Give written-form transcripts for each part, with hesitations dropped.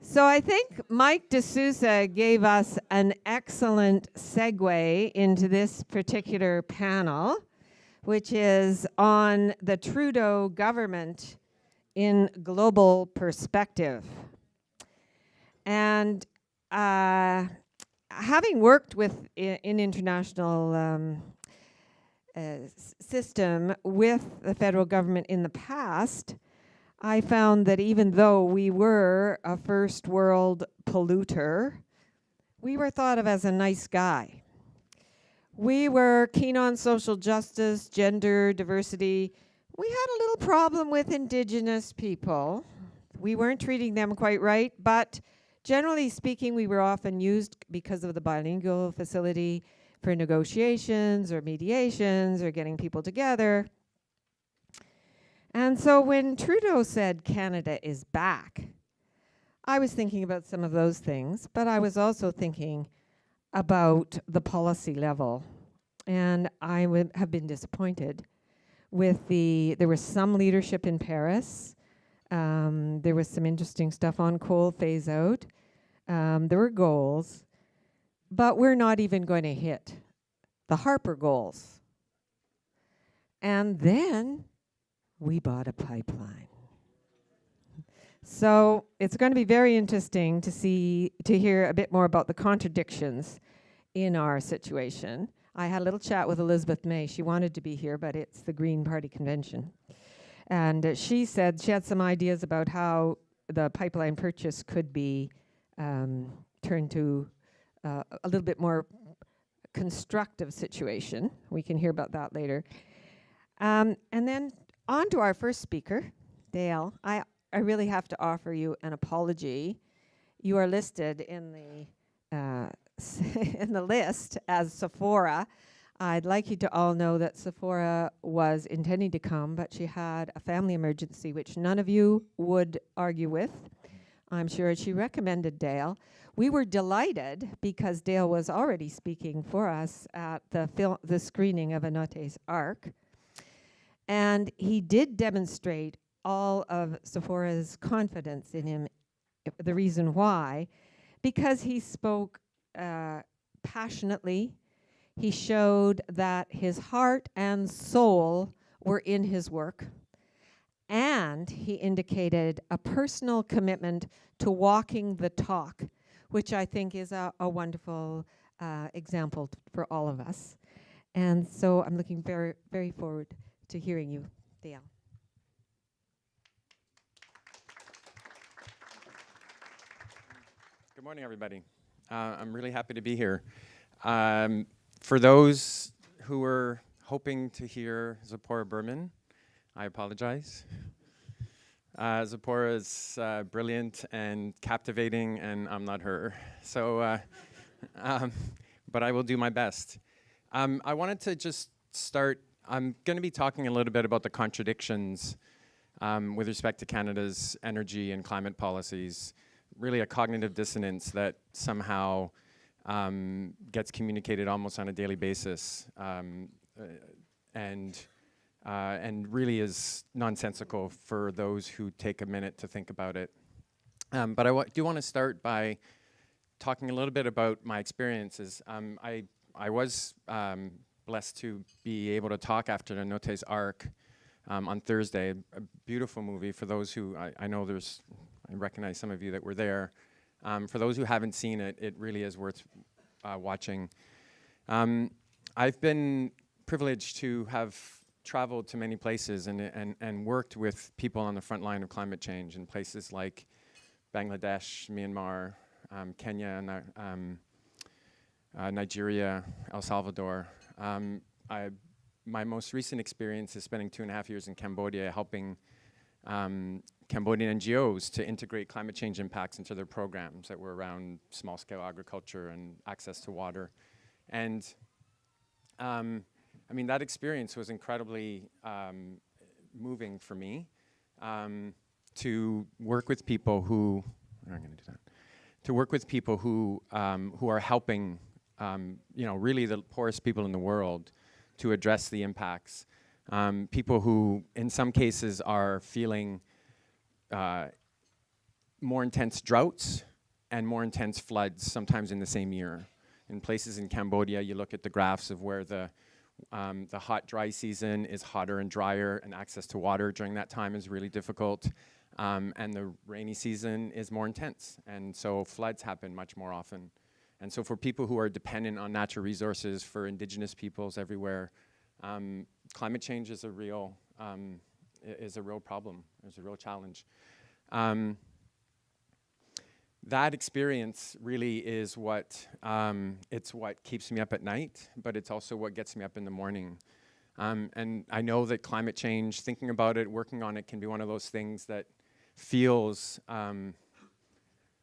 So I think Mike D'Souza gave us an excellent segue into this particular panel, which is on the Trudeau government in global perspective. And having worked with in international system with the federal government in the past, I found that even though we were a first world polluter, we were thought of as a nice guy. We were keen on social justice, gender, diversity. We had a little problem with Indigenous people. We weren't treating them quite right, but generally speaking, we were often used because of the bilingual facility for negotiations or mediations or getting people together. And so when Trudeau said Canada is back, I was thinking about some of those things, but I was also thinking about the policy level. And I have been disappointed with there was some leadership in Paris. There was some interesting stuff on coal phase out. There were goals, but we're not even going to hit the Harper goals. And then we bought a pipeline. So it's going to be very interesting to hear a bit more about the contradictions in our situation. I had a little chat with Elizabeth May. She wanted to be here, but it's the Green Party convention. And she said she had some ideas about how the pipeline purchase could be turned to a little bit more constructive situation. We can hear about that later. And then on to our first speaker, Dale. I really have to offer you an apology. You are listed in the list as Sephora. I'd like you to all know that Sephora was intending to come, but she had a family emergency, which none of you would argue with. I'm sure she recommended Dale. We were delighted because Dale was already speaking for us at the screening of Anote's Arc. And he did demonstrate all of Sephora's confidence in him. The reason why, because he spoke passionately. He showed that his heart and soul were in his work. And he indicated a personal commitment to walking the talk, which I think is a wonderful example for all of us. And so I'm looking very, very forward to hearing you, Dale. Good morning, everybody. I'm really happy to be here. For those who were hoping to hear Zipporah Berman, I apologize. Zipporah is brilliant and captivating, and I'm not her. So, but I will do my best. I wanted to just start. I'm going to be talking a little bit about the contradictions with respect to Canada's energy and climate policies. Really a cognitive dissonance that somehow gets communicated almost on a daily basis, and really is nonsensical for those who take a minute to think about it. But I do want to start by talking a little bit about my experiences. I was blessed to be able to talk after Anote's Arc on Thursday. A beautiful movie for those who I know I recognize some of you that were there. For those who haven't seen it, it really is worth watching. I've been privileged to have traveled to many places and worked with people on the front line of climate change in places like Bangladesh, Myanmar, Kenya, Nigeria, El Salvador. My most recent experience is spending 2.5 years in Cambodia helping Cambodian NGOs to integrate climate change impacts into their programs that were around small-scale agriculture and access to water. And I mean, that experience was incredibly moving for me to work with people who, I'm going to do that, to work with people who are helping, really the poorest people in the world to address the impacts. People who, in some cases, are feeling more intense droughts and more intense floods, sometimes in the same year. In places in Cambodia, you look at the graphs of where the hot, dry season is hotter and drier, and access to water during that time is really difficult. And the rainy season is more intense, and so floods happen much more often. And so for people who are dependent on natural resources, for Indigenous peoples everywhere, climate change is a real problem, is a real challenge. That experience really is what, it's what keeps me up at night, but it's also what gets me up in the morning. And I know that climate change, thinking about it, working on it, can be one of those things that feels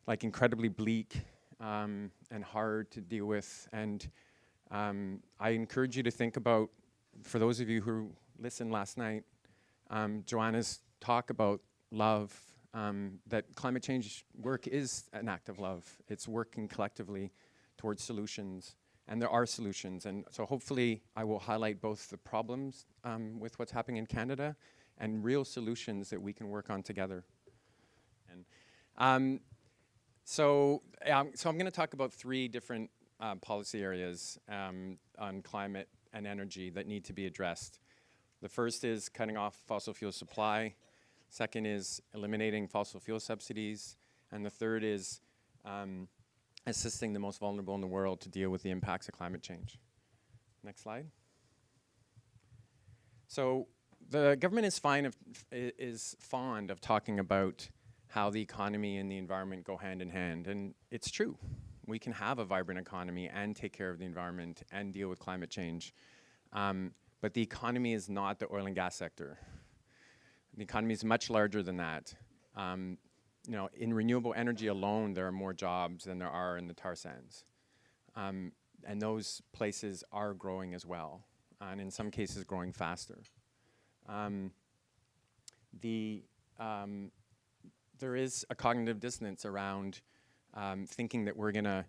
like incredibly bleak and hard to deal with. And I encourage you to think about, for those of you who listened last night, Joanna's talk about love, that climate change work is an act of love. It's working collectively towards solutions, and there are solutions. And so hopefully I will highlight both the problems with what's happening in Canada and real solutions that we can work on together. And so I'm going to talk about 3 different policy areas on climate and energy that need to be addressed. The first is cutting off fossil fuel supply. Second is eliminating fossil fuel subsidies. And the third is assisting the most vulnerable in the world to deal with the impacts of climate change. Next slide. So the government is fond of talking about how the economy and the environment go hand in hand. And it's true. We can have a vibrant economy and take care of the environment and deal with climate change. But the economy is not the oil and gas sector. The economy is much larger than that. You know, in renewable energy alone, there are more jobs than there are in the tar sands. And those places are growing as well, and in some cases growing faster. There is a cognitive dissonance around thinking that we're gonna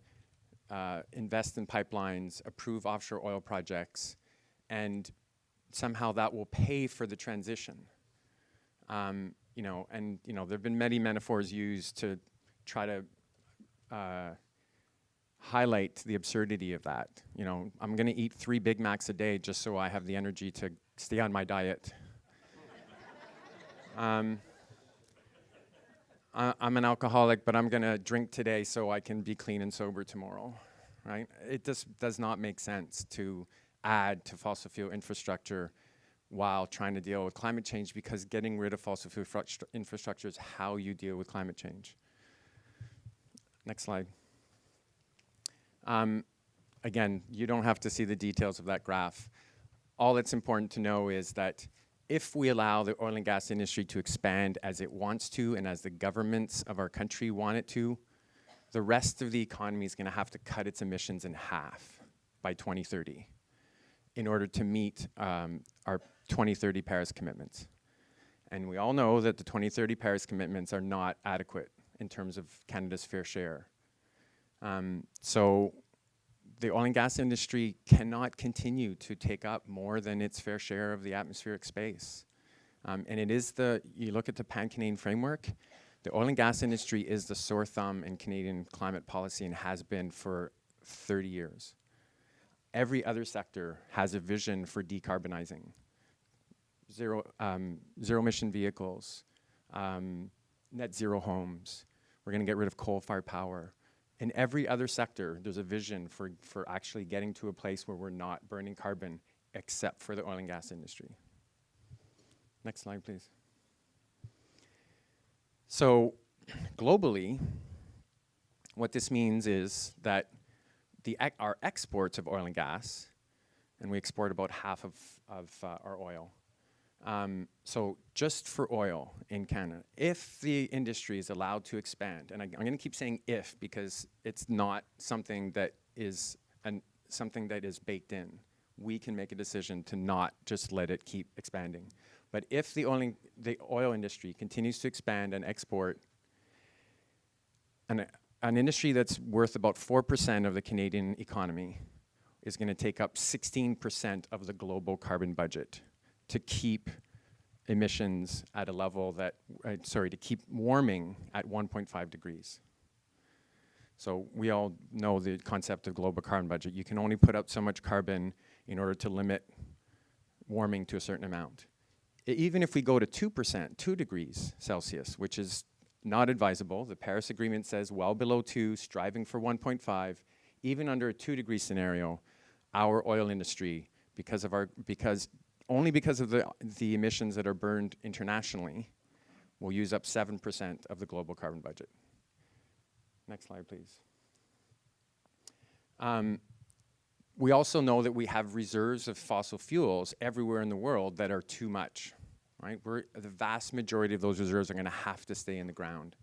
invest in pipelines, approve offshore oil projects, and somehow that will pay for the transition. You know, there have been many metaphors used to try to highlight the absurdity of that. You know, I'm gonna eat 3 Big Macs a day just so I have the energy to stay on my diet. I'm an alcoholic, but I'm gonna drink today so I can be clean and sober tomorrow, right? It just does not make sense to add to fossil fuel infrastructure while trying to deal with climate change, because getting rid of fossil fuel infrastructure is how you deal with climate change. Next slide. Again, you don't have to see the details of that graph. All that's important to know is that if we allow the oil and gas industry to expand as it wants to and as the governments of our country want it to, the rest of the economy is gonna have to cut its emissions in half by 2030 in order to meet our 2030 Paris commitments. And we all know that the 2030 Paris commitments are not adequate in terms of Canada's fair share. So the oil and gas industry cannot continue to take up more than its fair share of the atmospheric space. And it is you look at the Pan-Canadian framework, the oil and gas industry is the sore thumb in Canadian climate policy and has been for 30 years. Every other sector has a vision for decarbonizing. Zero emission vehicles, net zero homes. We're gonna get rid of coal-fired power. In every other sector, there's a vision for actually getting to a place where we're not burning carbon, except for the oil and gas industry. Next slide, please. So globally, what this means is that our exports of oil and gas, and we export about half of our oil. So just for oil in Canada, if the industry is allowed to expand, and I'm going to keep saying if because it's not something that is baked in. We can make a decision to not just let it keep expanding. But if the oil industry continues to expand and export, an industry that's worth about 4% of the Canadian economy is going to take up 16% of the global carbon budget to keep emissions at a level that, to keep warming at 1.5 degrees. So we all know the concept of global carbon budget. You can only put out so much carbon in order to limit warming to a certain amount. Even if we go to 2%, 2 degrees Celsius, which is not advisable, the Paris Agreement says well below 2, striving for 1.5, even under a 2-degree scenario, our oil industry, because of the emissions that are burned internationally, will use up 7% of the global carbon budget. Next slide, please. We also know that we have reserves of fossil fuels everywhere in the world that are too much, right? The vast majority of those reserves are going to have to stay in the ground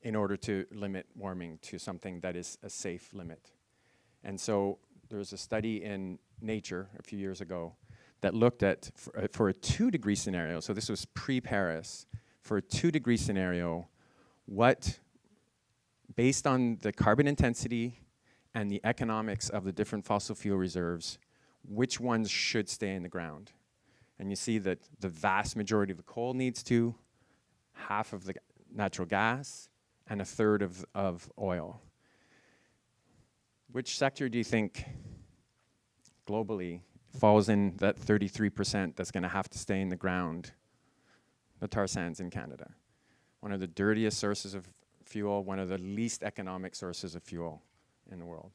in order to limit warming to something that is a safe limit. And so there was a study in Nature a few years ago that looked at, for a 2-degree scenario, so this was pre-Paris, for a 2-degree scenario, based on the carbon intensity and the economics of the different fossil fuel reserves, which ones should stay in the ground. And you see that the vast majority of the coal needs to, half of the natural gas, and a third of oil. Which sector do you think globally falls in that 33% that's going to have to stay in the ground? The tar sands in Canada. One of the dirtiest sources of fuel, one of the least economic sources of fuel in the world.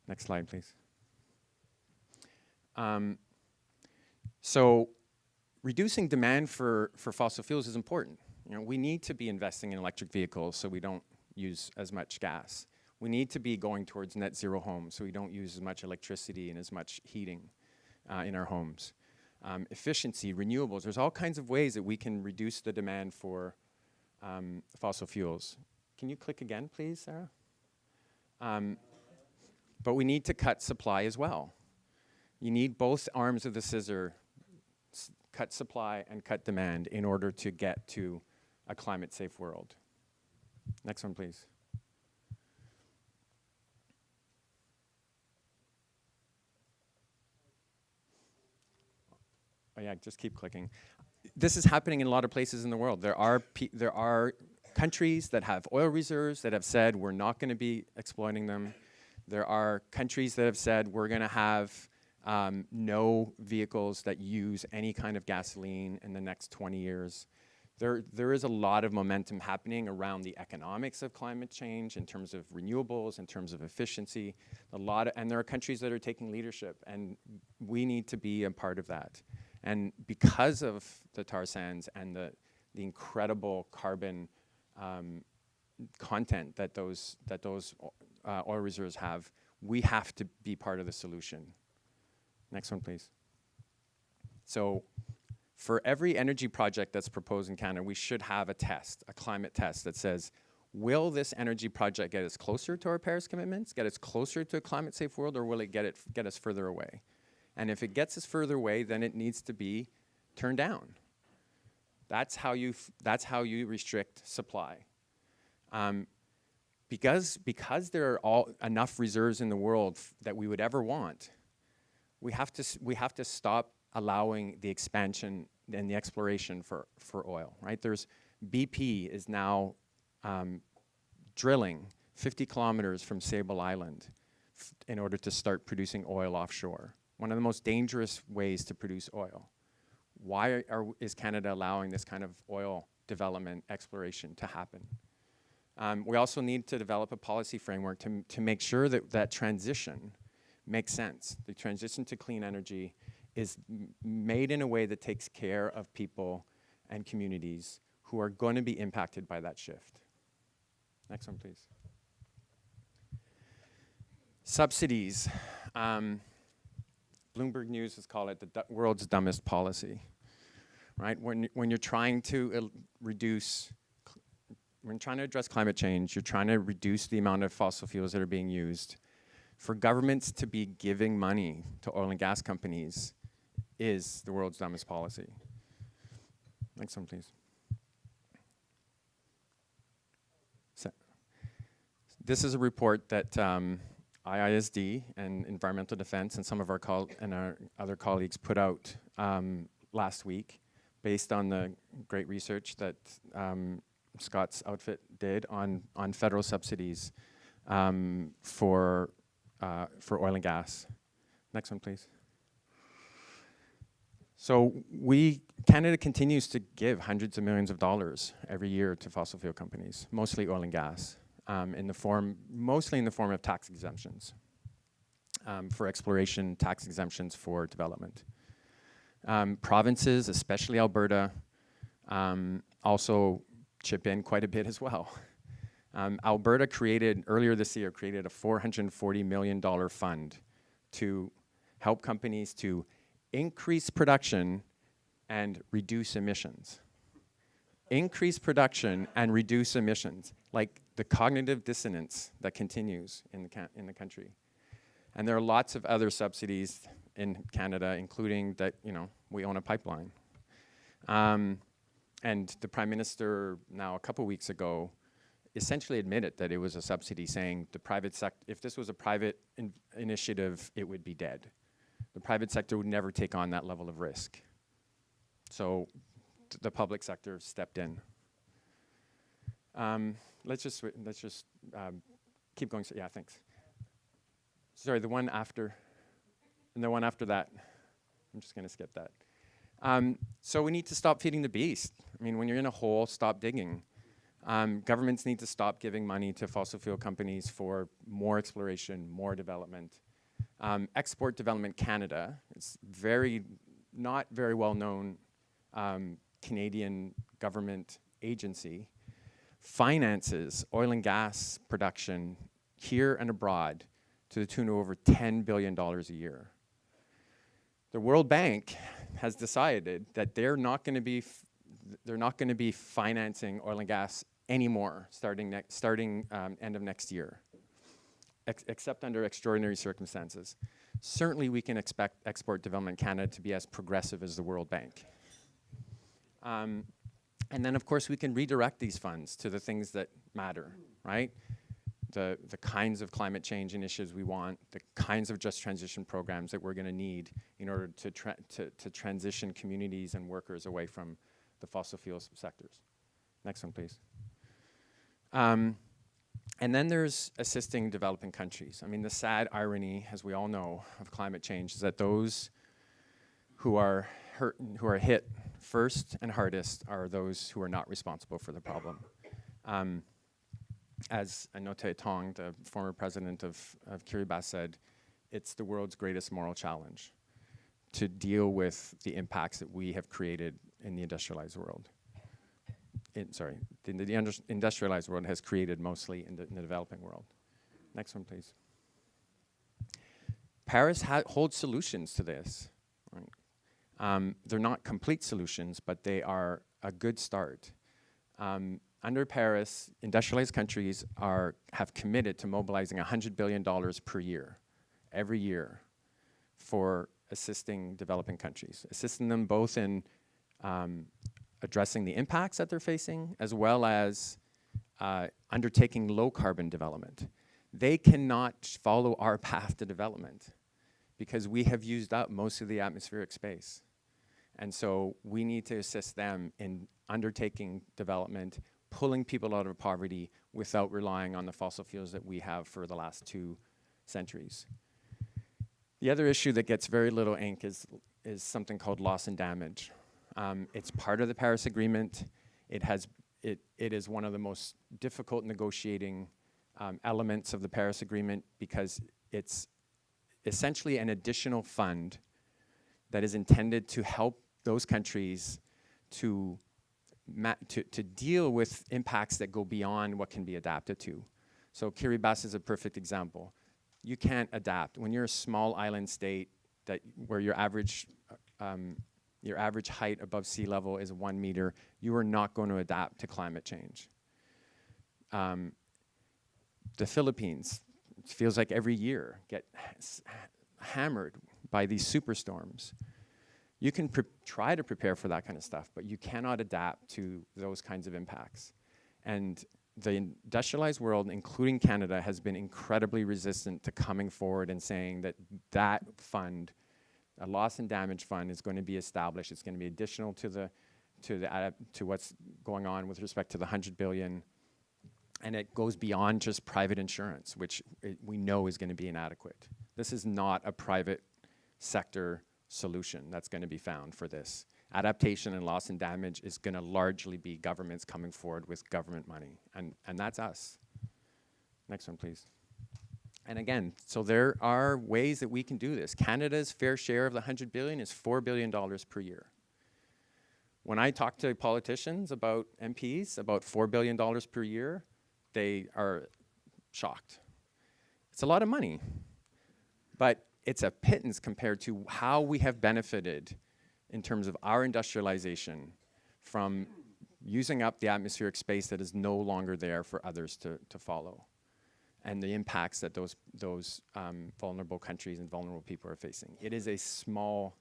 Next slide, please. So reducing demand for fossil fuels is important. You know, we need to be investing in electric vehicles so we don't use as much gas. We need to be going towards net zero homes so we don't use as much electricity and as much heating in our homes. Efficiency, renewables, there's all kinds of ways that we can reduce the demand for fossil fuels. Can you click again, please, Sarah? But we need to cut supply as well. You need both arms of the scissor, cut supply and cut demand, in order to get to a climate-safe world. Next one, please. Oh yeah, just keep clicking. This is happening in a lot of places in the world. There are countries that have oil reserves that have said we're not going to be exploiting them. There are countries that have said we're going to have no vehicles that use any kind of gasoline in the next 20 years. There is a lot of momentum happening around the economics of climate change in terms of renewables, in terms of efficiency. And there are countries that are taking leadership, and we need to be a part of that. And because of the tar sands and the incredible carbon content that those oil reserves have, we have to be part of the solution. Next one, please. So for every energy project that's proposed in Canada, we should have a test, a climate test that says, will this energy project get us closer to our Paris commitments, get us closer to a climate-safe world, or will it get us further away? And if it gets us further away, then it needs to be turned down. That's how you restrict supply. Because there are enough reserves in the world that we would ever want, we have to stop allowing the expansion and the exploration for oil, right? BP is now drilling 50 kilometers from Sable Island in order to start producing oil offshore. One of the most dangerous ways to produce oil. Why is Canada allowing this kind of oil development exploration to happen? We also need to develop a policy framework to make sure that transition makes sense. The transition to clean energy is made in a way that takes care of people and communities who are going to be impacted by that shift. Next one, please. Subsidies. Bloomberg News has called it the world's dumbest policy, right? When you're trying to when trying to address climate change, you're trying to reduce the amount of fossil fuels that are being used. For governments to be giving money to oil and gas companies is the world's dumbest policy. Next one, please. So, this is a report that IISD and Environmental Defense and some of our other colleagues put out last week, based on the great research that Scott's outfit did on federal subsidies for oil and gas. Next one, please. So Canada continues to give hundreds of millions of dollars every year to fossil fuel companies, mostly oil and gas, mostly in the form of tax exemptions for exploration, tax exemptions for development. Provinces, especially Alberta, also chip in quite a bit as well. Alberta earlier this year, created a $440 million fund to help companies to increase production and reduce emissions. Increase production and reduce emissions, like the cognitive dissonance that continues in the country. And there are lots of other subsidies in Canada, including that, we own a pipeline. And the Prime Minister now a couple weeks ago essentially admitted that it was a subsidy, saying the private sector, if this was a private initiative, it would be dead. The private sector would never take on that level of risk. So the public sector stepped in. Let's just keep going. Yeah, thanks. Sorry, the one after, and the one after that. I'm just going to skip that. So we need to stop feeding the beast. I mean, when you're in a hole, stop digging. Governments need to stop giving money to fossil fuel companies for more exploration, more development. Export Development Canada, it's not very well known Canadian government agency, finances oil and gas production here and abroad to the tune of over $10 billion a year. The World Bank has decided that they're not going to be financing oil and gas anymore starting end of next year, except under extraordinary circumstances. Certainly we can expect Export Development Canada to be as progressive as the World Bank. And then of course we can redirect these funds to the things that matter, right? The kinds of climate change initiatives we want, the kinds of just transition programs that we're going to need in order to transition communities and workers away from the fossil fuel sectors. Next one, please. And then there's assisting developing countries. I mean, the sad irony, as we all know, of climate change is that those who are hit first and hardest are those who are not responsible for the problem. As Anote Tong, the former president of Kiribati, said, it's the world's greatest moral challenge to deal with the impacts that we have created in the industrialized world. The industrialized world has created mostly in the developing world. Next one, please. Paris holds solutions to this. Right? They're not complete solutions, but they are a good start. Under Paris, industrialized countries have committed to mobilizing $100 billion per year, every year, for assisting developing countries, assisting them both in addressing the impacts that they're facing, as well as undertaking low-carbon development. They cannot follow our path to development because we have used up most of the atmospheric space. And so we need to assist them in undertaking development, pulling people out of poverty without relying on the fossil fuels that we have for the last 2 centuries. The other issue that gets very little ink is something called loss and damage. It's part of the Paris Agreement. It is one of the most difficult negotiating elements of the Paris Agreement because it's essentially an additional fund that is intended to help those countries to deal with impacts that go beyond what can be adapted to. So Kiribati is a perfect example. You can't adapt. When you're a small island state where your average height above sea level is 1 meter, you are not going to adapt to climate change. The Philippines, it feels like every year, get hammered by these superstorms. You can try to prepare for that kind of stuff, but you cannot adapt to those kinds of impacts. And the industrialized world, including Canada, has been incredibly resistant to coming forward and saying that fund, a loss and damage fund, is going to be established. It's going to be additional to the to what's going on with respect to the 100 billion, and it goes beyond just private insurance, which we know is going to be inadequate. This is not a private sector solution that's going to be found for this. Adaptation and loss and damage is going to largely be governments coming forward with government money, and that's us. Next one, please. And again, so there are ways that we can do this. Canada's fair share of the 100 billion is $4 billion per year. When I talk to politicians about MPs, about $4 billion per year, they are shocked. It's a lot of money, but it's a pittance compared to how we have benefited in terms of our industrialization from using up the atmospheric space that is no longer there for others to follow, and the impacts that those vulnerable countries and vulnerable people are facing. It is a small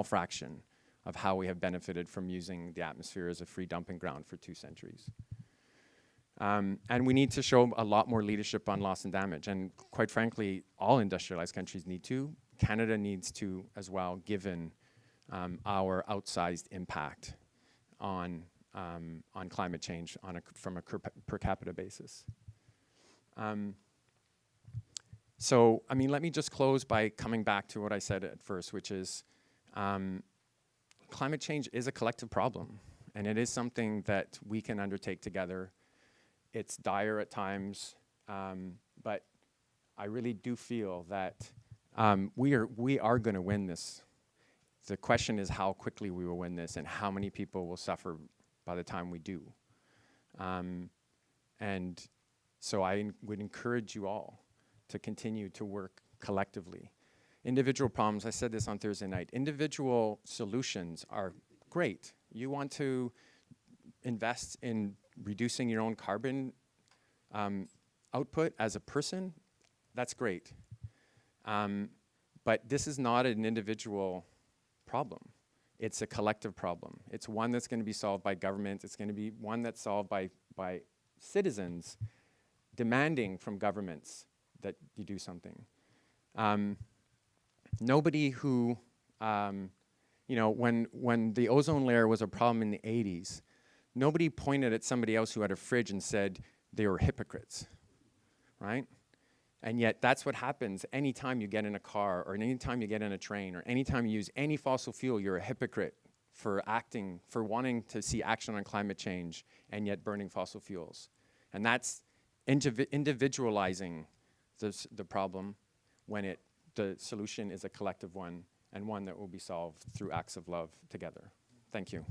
fraction of how we have benefited from using the atmosphere as a free dumping ground for 2 centuries. And we need to show a lot more leadership on loss and damage. And quite frankly, all industrialized countries need to. Canada needs to as well, given our outsized impact on climate change from a per capita basis. So, I mean, let me just close by coming back to what I said at first, which is climate change is a collective problem, and it is something that we can undertake together. It's dire at times, but I really do feel that we are going to win this. The question is how quickly we will win this and how many people will suffer by the time we do. And so I would encourage you all to continue to work collectively. Individual problems, I said this on Thursday night, individual solutions are great. You want to invest in reducing your own carbon output as a person, that's great. But this is not an individual problem. It's a collective problem. It's one that's going to be solved by government. It's going to be one that's solved by citizens demanding from governments that you do something. Nobody who, you know, when the ozone layer was a problem in the 80s, nobody pointed at somebody else who had a fridge and said they were hypocrites, right? And yet that's what happens anytime you get in a car or anytime you get in a train or anytime you use any fossil fuel, you're a hypocrite for wanting to see action on climate change and yet burning fossil fuels. And that's individualizing the problem when the solution is a collective one and one that will be solved through acts of love together. Thank you.